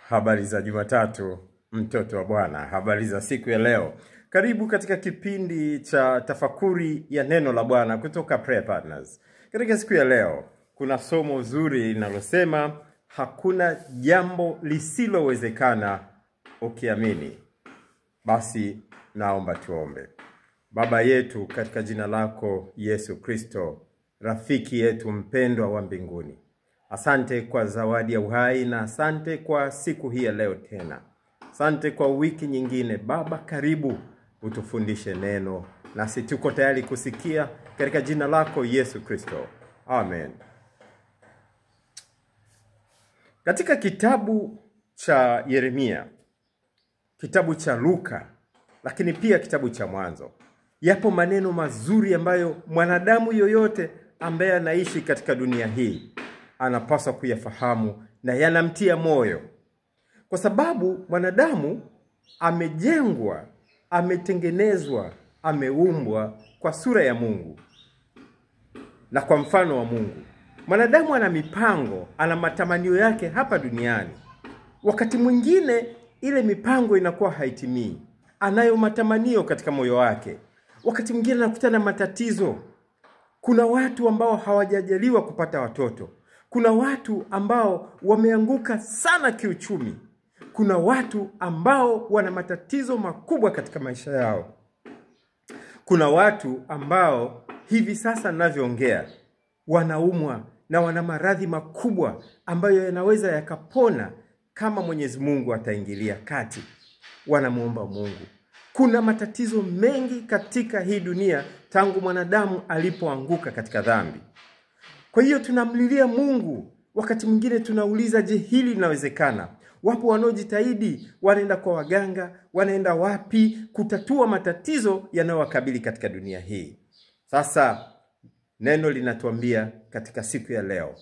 Habari za Jumatatu, mtoto wa Bwana. Habari za siku ya leo. Karibu katika kipindi cha tafakuri ya neno la Bwana kutoka Prayer Partners. Katika siku ya leo, kuna somo zuri linalosema hakuna jambo lisilowezekana ukiamini. Basi naomba tuombe. Baba yetu, katika jina lako Yesu Kristo, rafiki yetu mpendwa wa mbinguni, asante kwa zawadi ya uhai na asante kwa siku hii ya leo tena. Asante kwa wiki nyingine. Baba, karibu utufundishe neno, nasi tuko tayari kusikia katika jina lako Yesu Kristo. Amen. Katika kitabu cha Yeremia, kitabu cha Luka, lakini pia kitabu cha Mwanzo, yapo maneno mazuri ambayo mwanadamu yoyote ambaye anaishi katika dunia hii anapaswa kuyafahamu na yanamtia moyo. Kwa sababu mwanadamu amejengwa, ametengenezwa, ameumbwa kwa sura ya Mungu na kwa mfano wa Mungu. Mwanadamu ana mipango, ana matamanio yake hapa duniani. Wakati mwingine ile mipango inakuwa haitimii. Anayo matamanio katika moyo wake. Wakati mwingine anakutana matatizo. Kuna watu ambao hawajajaliwa kupata watoto. Kuna watu ambao wameanguka sana kiuchumi. Kuna watu ambao wana matatizo makubwa katika maisha yao. Kuna watu ambao hivi sasa ninavyoongea wanaumwa na wana maradhi makubwa ambayo yanaweza yakapona kama Mwenyezi Mungu ataingilia kati. Wanamuomba Mungu. Kuna matatizo mengi katika hii dunia tangu mwanadamu alipoanguka katika dhambi. Kwa hiyo tunamlilia Mungu. Wakati mwingine tunauliza, je, hili linawezekana? Wapo wanaojitahidi, wanaenda kwa waganga, wanaenda wapi kutatua matatizo yanayowakabili katika dunia hii. Sasa neno linatuambia katika siku ya leo,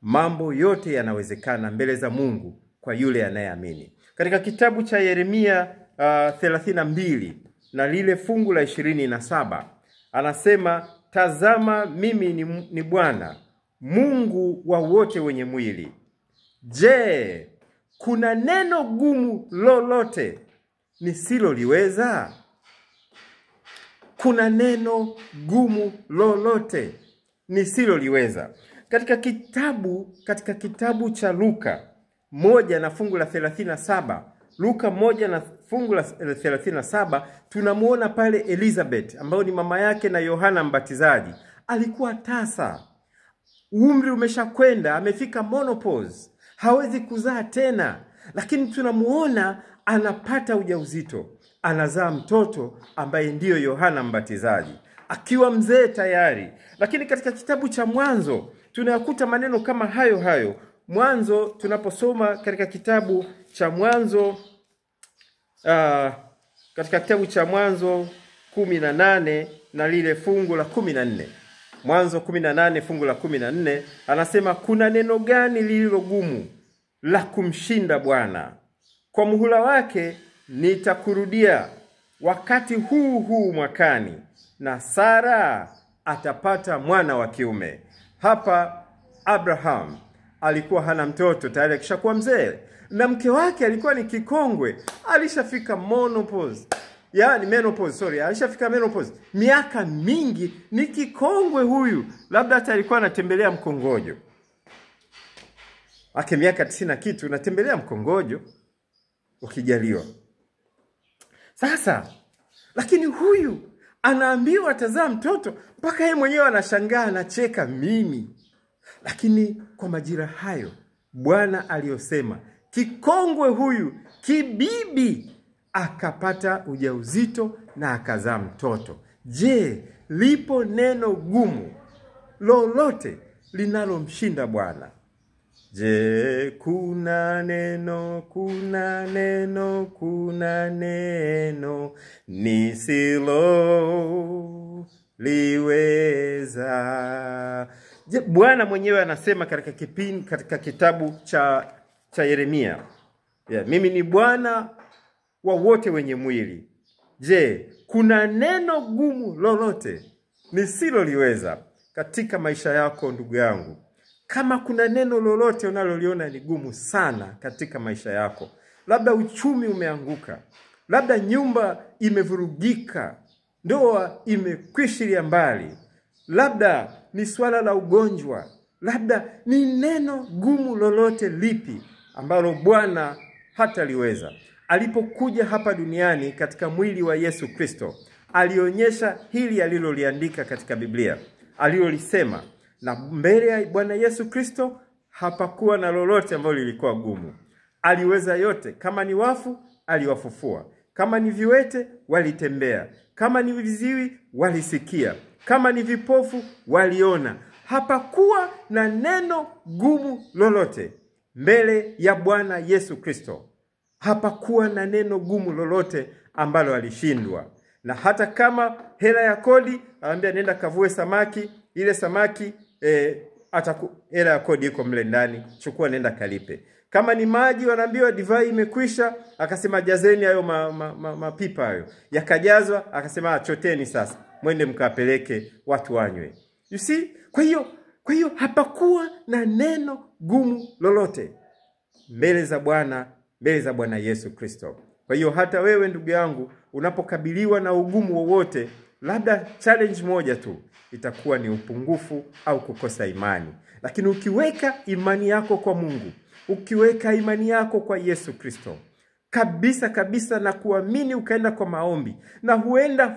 mambo yote yanawezekana mbele za Mungu kwa yule anayeamini. Katika kitabu cha Yeremia 32 na lile fungu la 27 anasema, tazama mimi ni Bwana, Mungu wa wote wenye mwili. Je, kuna neno gumu lolote nisiloliweza? Kuna neno gumu lolote nisiloliweza? Katika kitabu cha Luka 1 na fungu la 37, Luka 1 na fungu la 37, tunamuona pale Elizabeth ambayo ni mama yake na Yohana Mbatizaji. Alikuwa tasa. Umri umeshakwenda, amefika menopause. Hawezi kuzaa tena. Lakini tunamuona anapata ujauzito. Anazaa mtoto ambaye ndiyo Yohana Mbatizaji. Akiwa mzee tayari. Lakini katika kitabu cha Mwanzo tunayakuta maneno kama hayo. Mwanzo, tunaposoma katika kitabu cha Mwanzo, katika kitabu cha Mwanzo 18 na lile fungu la 14. Mwanzo 18 fungu la 14 anasema, kuna neno gani lililo gumu la kumshinda Bwana? Kwa muhula wake nitakurudia wakati huu mwakani, na Sara atapata mwana wa kiume. Hapa Abraham alikuwa hana mtoto, tayari akishakuwa mzee, na mke wake alikuwa ni kikongwe, alishafika menopause. Alishafika menopause. Miaka mingi, ni kikongwe huyu. Labda hata alikuwa anatembelea mkongojo. Miaka 90 kitu unatembelea mkongojo ukijaliwa. Sasa, lakini huyu anaambiwa atazaa mtoto, mpaka yeye mwenyewe anashangaa, anacheka, mimi. Lakini kwa majira hayo Bwana aliyosema, kikongwe huyu, kibibi, akapata ujauzito na akazaa mtoto. Je, lipo neno gumu lolote linalomshinda Bwana? Je, kuna neno nisiloliweza? Je, Bwana mwenyewe anasema katika kitabu cha Yeremia, mimi ni Bwana wa wote wenye mwili. Je, kuna neno gumu lolote nisiloliweza katika maisha yako, ndugu yangu? Kama kuna neno lolote unaloliona ni gumu sana katika maisha yako, labda uchumi umeanguka, labda nyumba imevurugika, ndoa imekwishilia mbali, labda ni swala la ugonjwa, labda ni neno gumu lolote lipi ambalo Bwana hataliweza. Alipokuja hapa duniani katika mwili wa Yesu Kristo, alionyesha hili aliloliandika katika Biblia, alilolisema, na mbele ya Bwana Yesu Kristo hapakuwa na lolote ambalo lilikuwa gumu. Aliweza yote. Kama ni wafu, aliwafufua. Kama ni viwete, walitembea. Kama ni viziwi, walisikia. Kama ni vipofu, waliona. Hapakuwa na neno gumu lolote mbele ya Bwana Yesu Kristo. Hapakuwa na neno gumu lolote ambalo alishindwa. Na hata kama hela ya kodi, anambia nenda kavue samaki, ile samaki hela ya kodi iko mle ndani, chukua nenda kalipe. Kama ni maji, wanaambiwa divai imekwisha, akasema jazeni hayo mapipa hayo. Yakajazwa, akasema choteni sasa, mwende mkapeleke watu wanywe. You see? Kwa hiyo hapakuwa na neno gumu lolote mbele za Bwana Yesu Kristo. Kwa hiyo hata wewe ndugu yangu, unapokabiliwa na ugumu wowote, labda challenge moja tu itakuwa ni upungufu au kukosa imani. Lakini ukiweka imani yako kwa Mungu, ukiweka imani yako kwa Yesu Kristo, kabisa na kuamini, ukaenda kwa maombi, na huenda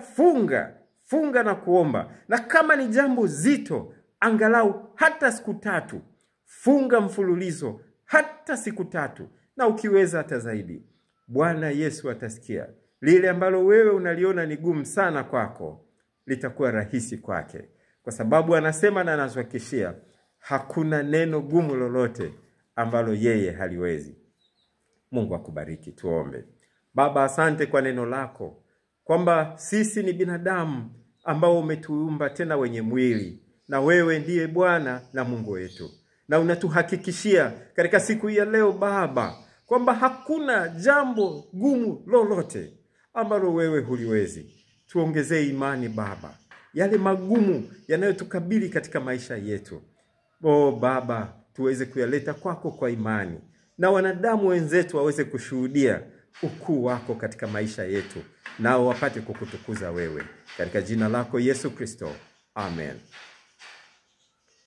funga na kuomba, na kama ni jambo zito, angalau hata siku 3, funga mfululizo hata siku 3, na ukiweza hata zaidi, Bwana Yesu atasikia. Lile ambalo wewe unaliona ni gumu sana kwako, litakuwa rahisi kwake, kwa sababu anasema na anatuhakikishia hakuna neno gumu lolote ambalo yeye haliwezi. Mungu akubariki. Tuombe. Baba, asante kwa neno lako, kwamba sisi ni binadamu ambao umetuumba tena wenye mwili, na wewe ndiye Bwana na Mungu wetu. Na unatuhakikishia katika siku ya leo Baba, kwamba hakuna jambo gumu lolote ambalo wewe huliwezi. Tuongezee imani Baba, yale magumu yanayotukabili katika maisha yetu, Baba, tuweze kuyaleta kwako kwa imani, na wanadamu wenzetu waweze kushuhudia ukuu wako katika maisha yetu, nao wapate kukutukuza wewe. Katika jina lako Yesu Kristo, amen.